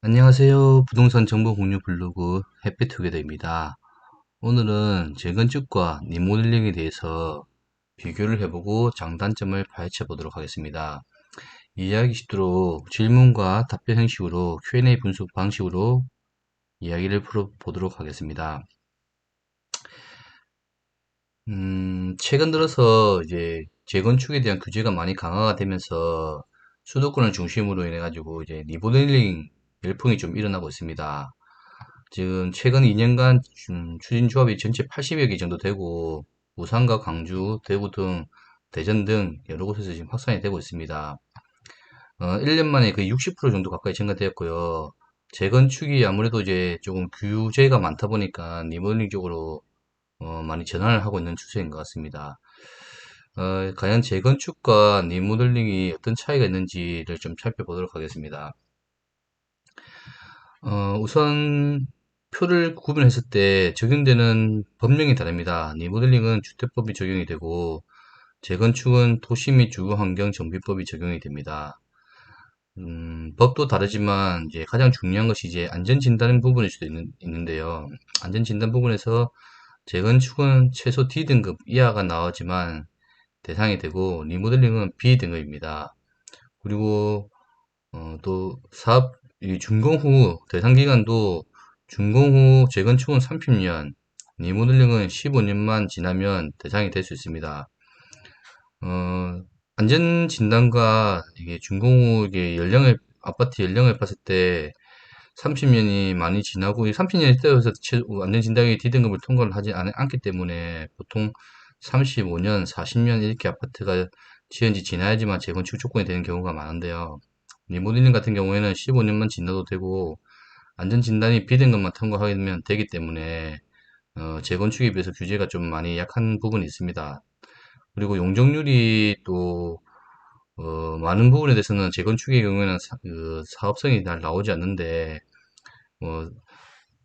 안녕하세요. 부동산 정보 공유 블로그 해피투게더입니다. 오늘은 재건축과 리모델링에 대해서 비교를 해보고 장단점을 파헤쳐 보도록 하겠습니다. 이해하기 쉽도록 질문과 답변 형식으로 Q&A 분석 방식으로 이야기를 풀어보도록 하겠습니다. 최근 들어서 이제 재건축에 대한 규제가 많이 강화가 되면서 수도권을 중심으로 인해 가지고 이제 리모델링 열풍이 좀 일어나고 있습니다. 지금 최근 2년간 추진 조합이 전체 80여 개 정도 되고 부산과 광주, 대구 등 대전 등 여러 곳에서 지금 확산이 되고 있습니다. 1년 만에 거의 60% 정도 가까이 증가되었고요. 재건축이 아무래도 이제 조금 규제가 많다 보니까 리모델링 쪽으로 많이 전환을 하고 있는 추세인 것 같습니다. 과연 재건축과 리모델링이 어떤 차이가 있는지를 좀 살펴보도록 하겠습니다. 우선 표를 구분했을 때 적용되는 법령이 다릅니다. 리모델링은 주택법이 적용이 되고 재건축은 도시 및 주거환경 정비법이 적용이 됩니다. 법도 다르지만 이제 가장 중요한 것이 이제 안전진단 부분일 수도 있는데요. 안전진단 부분에서 재건축은 최소 D등급 이하가 나오지만 대상이 되고 리모델링은 B등급입니다. 그리고 또 사업 이 준공 후 대상 기간도 준공 후 재건축은 30년, 리모델링은 15년만 지나면 대상이 될 수 있습니다. 어, 안전 진단과 이게 준공 후 이게 아파트 연령을 봤을 때 30년이 많이 지나고 30년이 되어서 안전 진단이 D등급을 통과를 하지 않기 때문에 보통 35년, 40년 이렇게 아파트가 지은 지 지나야지만 재건축 조건이 되는 경우가 많은데요. 리모델링 같은 경우에는 15년만 지나도 되고 안전진단이 B등급만 통과하면 되기 때문에 재건축에 비해서 규제가 좀 많이 약한 부분이 있습니다. 그리고 용적률이 또 많은 부분에 대해서는 재건축의 경우에는 그 사업성이 잘 나오지 않는데 뭐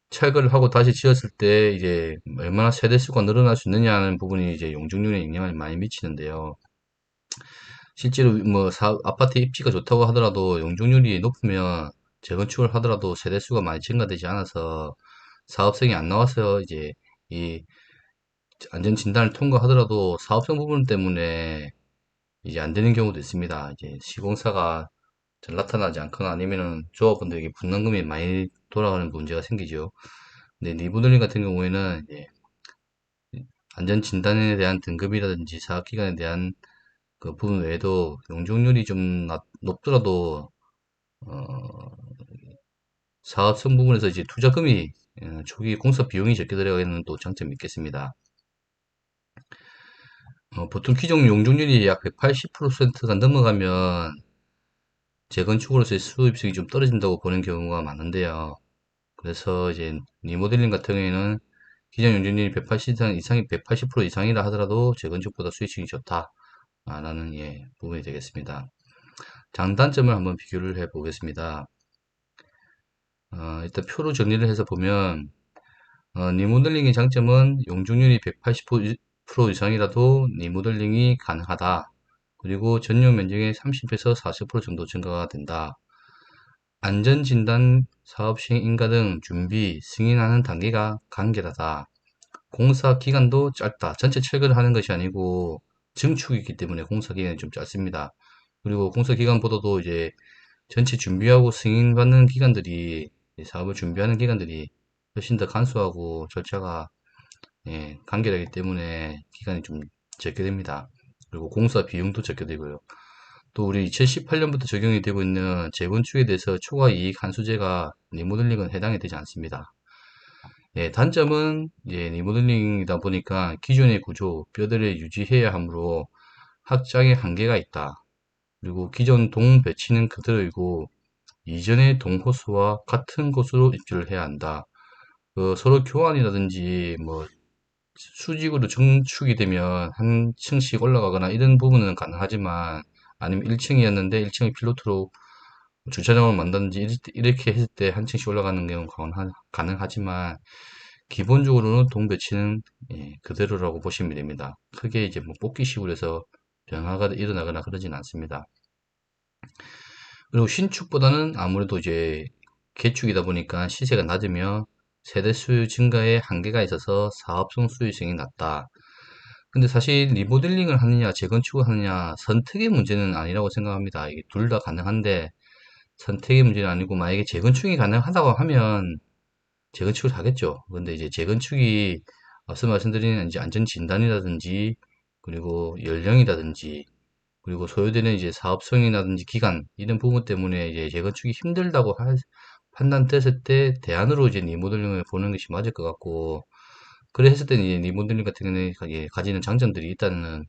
철거를 하고 다시 지었을 때 이제 얼마나 세대수가 늘어날 수 있느냐는 부분이 이제 용적률에 영향을 많이 미치는데요. 실제로 뭐 아파트 입지가 좋다고 하더라도 용적률이 높으면 재건축을 하더라도 세대수가 많이 증가되지 않아서 사업성이 안 나와서 이제 이 안전 진단을 통과하더라도 사업성 부분 때문에 이제 안 되는 경우도 있습니다. 이제 시공사가 잘 나타나지 않거나 아니면은 조합원들에게 분담금이 많이 돌아가는 문제가 생기죠. 근데 리모델링 같은 경우에는 이제 안전 진단에 대한 등급이라든지 사업 기간에 대한 그 부분 외에도 용적률이 좀 높더라도 어, 사업성 부분에서 이제 투자금이 초기 공사 비용이 적게 들어가는 또 장점이 있겠습니다. 보통 기존 용적률이 약 180%가 넘어가면 재건축으로서의 수입성이 좀 떨어진다고 보는 경우가 많은데요. 그래서 이제 리모델링 같은 경우에는 기존 용적률이 180 이상이 180% 이상이라 하더라도 재건축보다 수익성이 좋다라는 부분이 되겠습니다. 장단점을 한번 비교를 해 보겠습니다. 일단 표로 정리를 해서 보면 리모델링의 장점은 용적률이 180% 이상이라도 리모델링이 가능하다. 그리고 전용 면적의 30에서 40% 정도 증가가 된다. 안전진단, 사업 시행 인가 등 준비, 승인하는 단계가 간결하다. 공사 기간도 짧다. 전체 철거를 하는 것이 아니고 증축이기 때문에 공사 기간이 좀 짧습니다. 그리고 공사 기간보다도 이제 전체 준비하고 승인받는 기간들이 사업을 준비하는 기간들이 훨씬 더 간소하고 절차가 간결하기 때문에 기간이 좀 적게 됩니다. 그리고 공사 비용도 적게 되고요. 또 우리 2018년부터 적용이 되고 있는 재건축에 대해서 초과 이익 환수제가 리모델링은 해당이 되지 않습니다. 단점은 리모델링이다 보니까 기존의 구조, 뼈대를 유지해야 하므로 확장의 한계가 있다. 그리고 기존 동 배치는 그대로이고 이전의 동 호수와 같은 곳으로 입주를 해야 한다. 서로 교환이라든지 뭐 수직으로 증축이 되면 한 층씩 올라가거나 이런 부분은 가능하지만 아니면 1층이었는데 1층을 필로트로 주차장을 만든지 이렇게 했을 때 한 층씩 올라가는 경우는 가능하지만 기본적으로는 동배치는 그대로라고 보시면 됩니다. 크게 이제 뭐 뽑기식으로 해서 변화가 일어나거나 그러진 않습니다. 그리고 신축보다는 아무래도 이제 개축이다 보니까 시세가 낮으며 세대수 증가에 한계가 있어서 사업성 수익성이 낮다. 근데 사실 리모델링을 하느냐 재건축을 하느냐 선택의 문제는 아니라고 생각합니다. 이게 둘 다 가능한데 선택의 문제는 아니고, 만약에 재건축이 가능하다고 하면 재건축을 하겠죠. 근데 이제 재건축이 앞서 말씀드린 이제 안전 진단이라든지, 그리고 연령이라든지, 그리고 소요되는 이제 사업성이라든지 기간, 이런 부분 때문에 이제 재건축이 힘들다고 판단됐을 때 대안으로 이제 리모델링을 보는 것이 맞을 것 같고, 그래 했을 때는 이제 리모델링 같은 경우는 가지는 장점들이 있다는,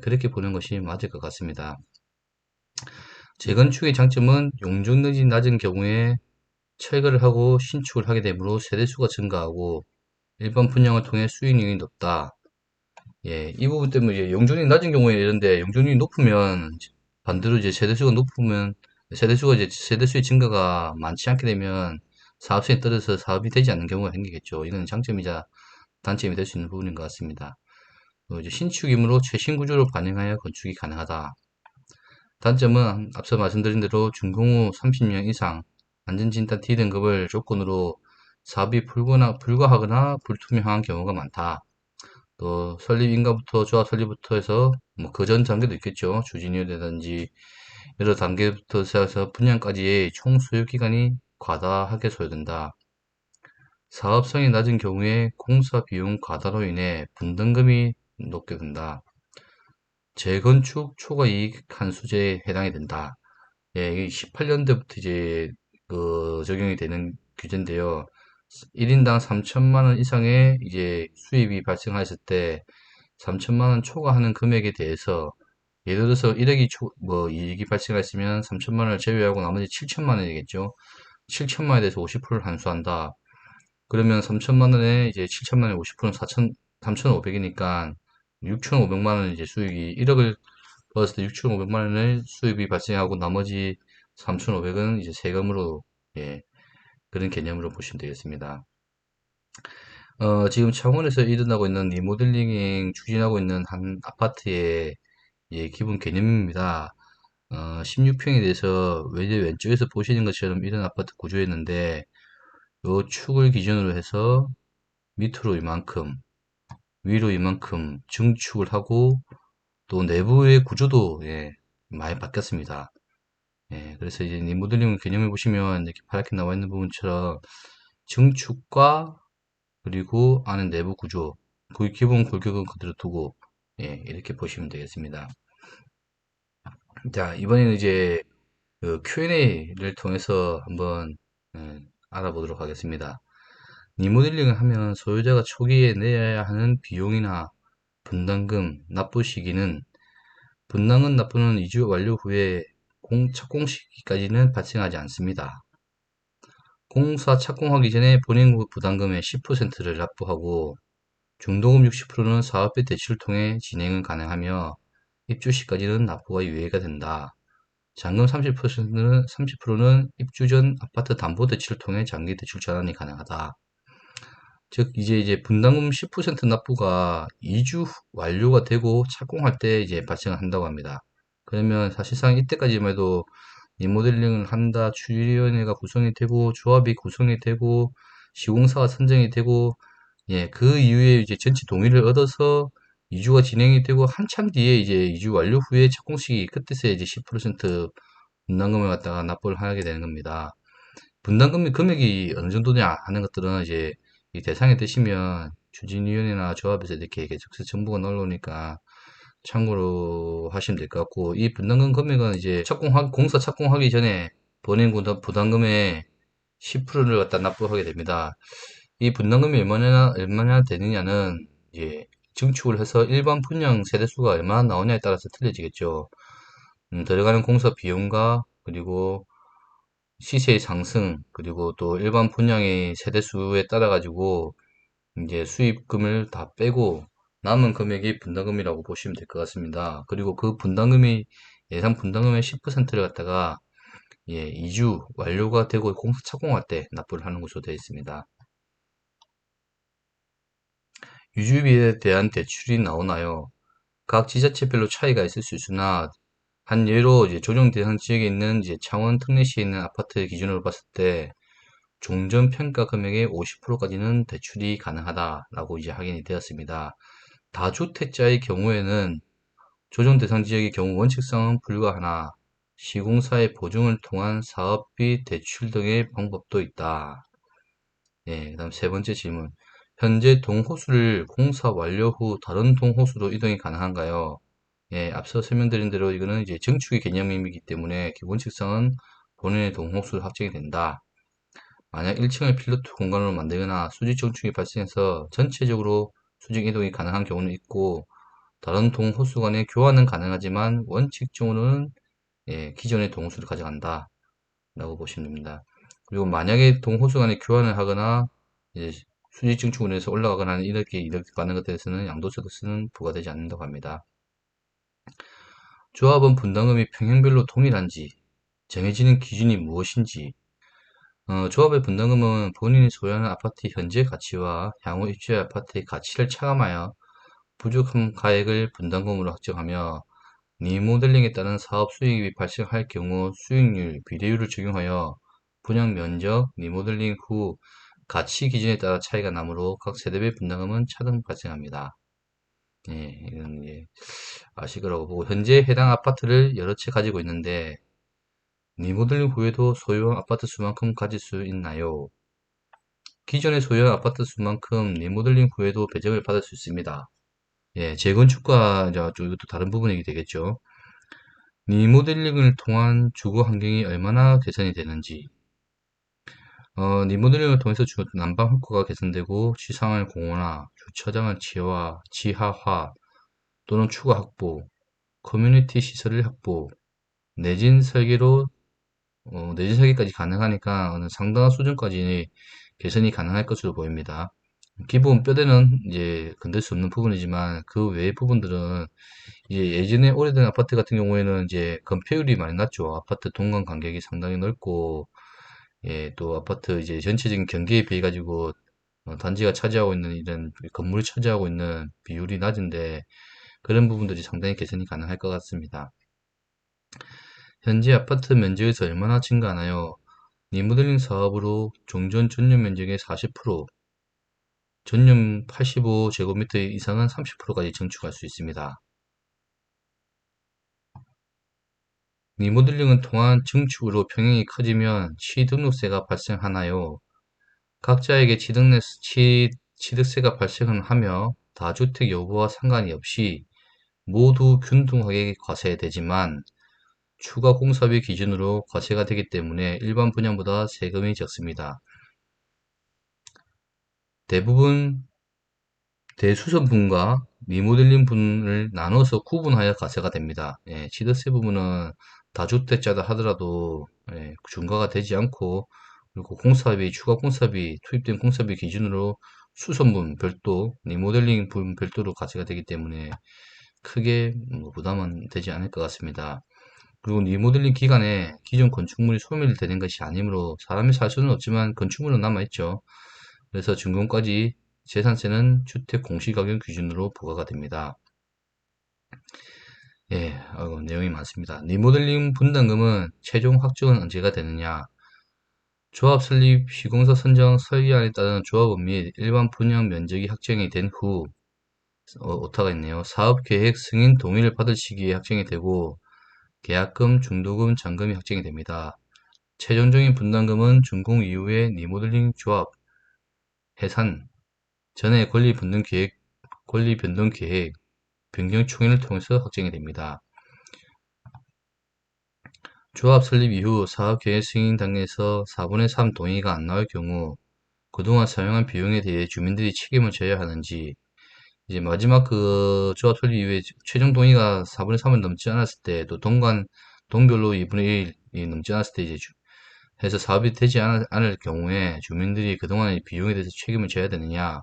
그렇게 보는 것이 맞을 것 같습니다. 재건축의 장점은 용적률이 낮은 경우에 철거를 하고 신축을 하게 되므로 세대수가 증가하고 일반 분양을 통해 수익률이 높다. 이 부분 때문에 이제 용적률이 낮은 경우에 이런데, 용적률이 높으면 반대로 이제 세대수가 높으면, 세대수의 증가가 많지 않게 되면 사업성이 떨어져서 사업이 되지 않는 경우가 생기겠죠. 이건 장점이자 단점이 될 수 있는 부분인 것 같습니다. 이제 신축이므로 최신 구조를 반영하여 건축이 가능하다. 단점은 앞서 말씀드린 대로 준공 후 30년 이상 안전진단 D등급을 조건으로 사업이 불가하거나 불투명한 경우가 많다. 또 설립인가부터 조합 설립부터 해서 뭐 그전 단계도 있겠죠. 추진위원회라든지 여러 단계부터 시작해서 분양까지의 총 소요 기간이 과다하게 소요된다. 사업성이 낮은 경우에 공사 비용 과다로 인해 분담금이 높게 든다. 재건축 초과이익 한수제에 해당이 된다. 이 18년도부터 이제 적용이 되는 규제인데요. 1인당 3천만 원 이상의 이제 수입이 발생했을 때 3천만 원 초과하는 금액에 대해서, 예를 들어서 1억이 이익이 발생했으면 3천만 원을 제외하고 나머지 7천만 원이겠죠. 7천만 원에 대해서 50%를 환수한다. 그러면 3천만 원에 이제 7천만 원에 50%는 3,500이니까 6,500만 원 이제 수익이, 1억을 벌었을 때 6,500만 원의 수입이 발생하고 나머지 3,500은 이제 세금으로, 그런 개념으로 보시면 되겠습니다. 지금 창원에서 일어나고 있는 리모델링 추진하고 있는 한 아파트의 기본 개념입니다. 16평에 대해서 왼쪽에서 보시는 것처럼 이런 아파트 구조였는데, 요 축을 기준으로 해서 밑으로 이만큼, 위로 이만큼 증축을 하고, 또 내부의 구조도 많이 바뀌었습니다. 그래서 이제 리모델링 개념을 보시면 이렇게 파랗게 나와 있는 부분처럼 증축과 그리고 안에 내부 구조, 그 기본 골격은 그대로 두고, 이렇게 보시면 되겠습니다. 자, 이번에는 이제 그 Q&A를 통해서 한번 알아보도록 하겠습니다. 리모델링을 하면 소유자가 초기에 내야 하는 비용이나 분담금, 납부 시기는, 분담금 납부는 이주 완료 후에 착공 시기까지는 발생하지 않습니다. 공사 착공하기 전에 본인 부담금의 10%를 납부하고 중도금 60%는 사업비 대출을 통해 진행은 가능하며 입주 시까지는 납부가 유예가 된다. 잔금 30%는 입주 전 아파트 담보 대출을 통해 장기 대출 전환이 가능하다. 즉 이제 분담금 10% 납부가 2주 완료가 되고 착공할 때 이제 발생을 한다고 합니다. 그러면 사실상 이때까지만 해도 리모델링을 한다, 추진위원회가 구성이 되고 조합이 구성이 되고 시공사가 선정이 되고, 그 이후에 이제 전체 동의를 얻어서 2주가 진행이 되고 한참 뒤에 이제 2주 완료 후에 착공식이, 그때서야 이제 10% 분담금을 갖다가 납부를 하게 되는 겁니다. 분담금 금액이 어느 정도냐 하는 것들은 이제 이 대상이 되시면 추진위원회나 조합에서 이렇게 계속해서 정보가 올라오니까 참고로 하시면 될 것 같고, 이 분담금 금액은 이제 공사 착공하기 전에 본인 부담금의 10%를 갖다 납부하게 됩니다. 이 분담금이 얼마나 되느냐는 이제 증축을 해서 일반 분양 세대수가 얼마나 나오냐에 따라서 틀려지겠죠. 들어가는 공사 비용과 그리고 시세의 상승, 그리고 또 일반 분양의 세대수에 따라 가지고 이제 수입금을 다 빼고 남은 금액이 분담금이라고 보시면 될 것 같습니다. 그리고 그 분담금이, 예상 분담금의 10%를 갖다가 2주 완료가 되고 공사 착공할 때 납부를 하는 것으로 되어 있습니다. 유주비에 대한 대출이 나오나요? 각 지자체별로 차이가 있을 수 있으나, 한 예로 이제 조정 대상 지역에 있는 이제 창원 특례시에 있는 아파트 기준으로 봤을 때 종전평가 금액의 50%까지는 대출이 가능하다라고 이제 확인이 되었습니다. 다주택자의 경우에는 조정 대상 지역의 경우 원칙상은 불가하나 시공사의 보증을 통한 사업비 대출 등의 방법도 있다. 그다음 세 번째 질문. 현재 동호수를 공사 완료 후 다른 동호수로 이동이 가능한가요? 앞서 설명드린 대로 이거는 이제 증축의 개념이기 때문에 기본칙상은 본인의 동호수를 확정이 된다. 만약 1층을 필로트 공간으로 만들거나 수직 정축이 발생해서 전체적으로 수직 이동이 가능한 경우는 있고 다른 동호수 간의 교환은 가능하지만 원칙적으로는 기존의 동호수를 가져간다 라고 보시면 됩니다. 그리고 만약에 동호수 간에 교환을 하거나 이제 수직 증축으로 해서 올라가거나 하는 이렇게 가는 것에 대해서는 양도소득세는 부과되지 않는다고 합니다. 조합원 분담금이 평형별로 동일한지 정해지는 기준이 무엇인지 조합의 분담금은 본인이 소유하는 아파트의 현재 가치와 향후 입주할 아파트의 가치를 차감하여 부족한 가액을 분담금으로 확정하며 리모델링에 따른 사업 수익이 발생할 경우 수익률, 비례율을 적용하여 분양 면적, 리모델링 후 가치 기준에 따라 차이가 나므로 각 세대별 분담금은 차등 발생합니다. 이건 이제 아실 거라고 보고 현재 해당 아파트를 여러 채 가지고 있는데 리모델링 후에도 소유한 아파트 수만큼 가질 수 있나요? 기존에 소유한 아파트 수만큼 리모델링 후에도 배정을 받을 수 있습니다. 재건축과 이제 이것도 다른 부분이 되겠죠. 리모델링을 통한 주거 환경이 얼마나 개선이 되는지, 리모델링을 통해서 난방 효과가 개선되고 지상을 공원화, 주차장을 지하화 또는 추가 확보, 커뮤니티 시설을 확보, 내진 설계로 내진 설계까지 가능하니까 어느 상당한 수준까지 개선이 가능할 것으로 보입니다. 기본 뼈대는 이제 건들 수 없는 부분이지만 그 외의 부분들은 이제 예전에 오래된 아파트 같은 경우에는 이제 건폐율이 많이 낮죠. 아파트 동간 간격이 상당히 넓고 또 아파트 이제 전체적인 경계에 비해 가지고 단지가 차지하고 있는 이런 건물이 차지하고 있는 비율이 낮은데 그런 부분들이 상당히 개선이 가능할 것 같습니다. 현재 아파트 면적에서 얼마나 증가하나요? 리모델링 사업으로 종전 전용 면적의 40%, 전용 85제곱미터 이상은 30%까지 증축할 수 있습니다. 리모델링은 통한 증축으로 평형이 커지면 취등록세가 발생하나요? 각자에게 취득세가 발생은 하며 다주택 여부와 상관이 없이 모두 균등하게 과세되지만 추가 공사비 기준으로 과세가 되기 때문에 일반 분양보다 세금이 적습니다. 대부분 대수선분과 리모델링 분을 나눠서 구분하여 과세가 됩니다. 취득세 부분은 다주택자다 하더라도 중과가 되지 않고 그리고 공사비, 추가 공사비, 투입된 공사비 기준으로 수선분 별도, 리모델링 분 별도로 과세가 되기 때문에 크게 부담은 되지 않을 것 같습니다. 그리고 리모델링 기간에 기존 건축물이 소멸되는 것이 아니므로 사람이 살 수는 없지만 건축물은 남아있죠. 그래서 준공까지 재산세는 주택 공시가격 기준으로 부과가 됩니다. 내용이 많습니다. 리모델링 분담금은 최종 확정은 언제가 되느냐? 조합 설립 시공사 선정 설계안에 따른 조합원 및 일반 분양 면적이 확정이 된 후, 오타가 있네요. 사업 계획 승인 동의를 받을 시기에 확정이 되고, 계약금, 중도금, 잔금이 확정이 됩니다. 최종적인 분담금은 준공 이후에 리모델링 조합, 해산, 전에 권리 변동 계획, 변경 총회를 통해서 확정이 됩니다. 조합 설립 이후 사업 계획 승인 단계에서 4분의 3 동의가 안 나올 경우 그동안 사용한 비용에 대해 주민들이 책임을 져야 하는지 이제 마지막 그 조합 설립 이후에 최종 동의가 4분의 3을 넘지 않았을 때 또 동별로 2분의 1이 넘지 않았을 때 이제 해서 사업이 되지 않을 경우에 주민들이 그동안의 비용에 대해서 책임을 져야 되느냐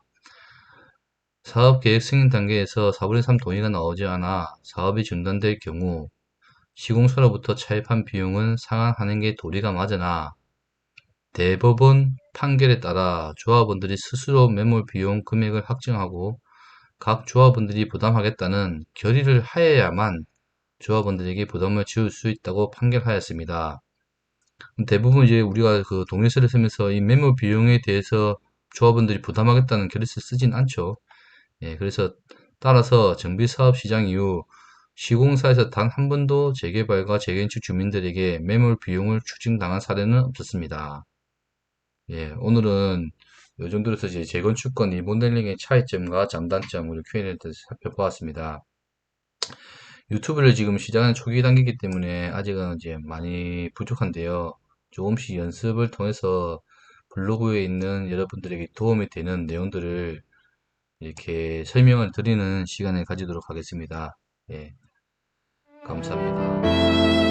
사업 계획 승인 단계에서 4분의 3 동의가 나오지 않아 사업이 중단될 경우 시공사로부터 차입한 비용은 상환하는 게 도리가 맞으나 대법원 판결에 따라 조합원들이 스스로 매몰 비용 금액을 확정하고 각 조합원들이 부담하겠다는 결의를 하여야만 조합원들에게 부담을 지을 수 있다고 판결하였습니다. 대부분 이제 우리가 그 동일서를 쓰면서 이 매몰 비용에 대해서 조합원들이 부담하겠다는 결의서 쓰진 않죠. 예, 그래서 따라서 정비 사업 시장 이후 시공사에서 단 한 번도 재개발과 재건축 주민들에게 매몰 비용을 추징당한 사례는 없었습니다. 예, 오늘은 이 정도로 해서 이제 재건축권 리모델링의 차이점과 장단점 우리 Q&A에 대해서 살펴보았습니다. 유튜브를 지금 시작하는 초기 단계이기 때문에 아직은 이제 많이 부족한데요. 조금씩 연습을 통해서 블로그에 있는 여러분들에게 도움이 되는 내용들을 이렇게 설명을 드리는 시간을 가지도록 하겠습니다. 예, 감사합니다.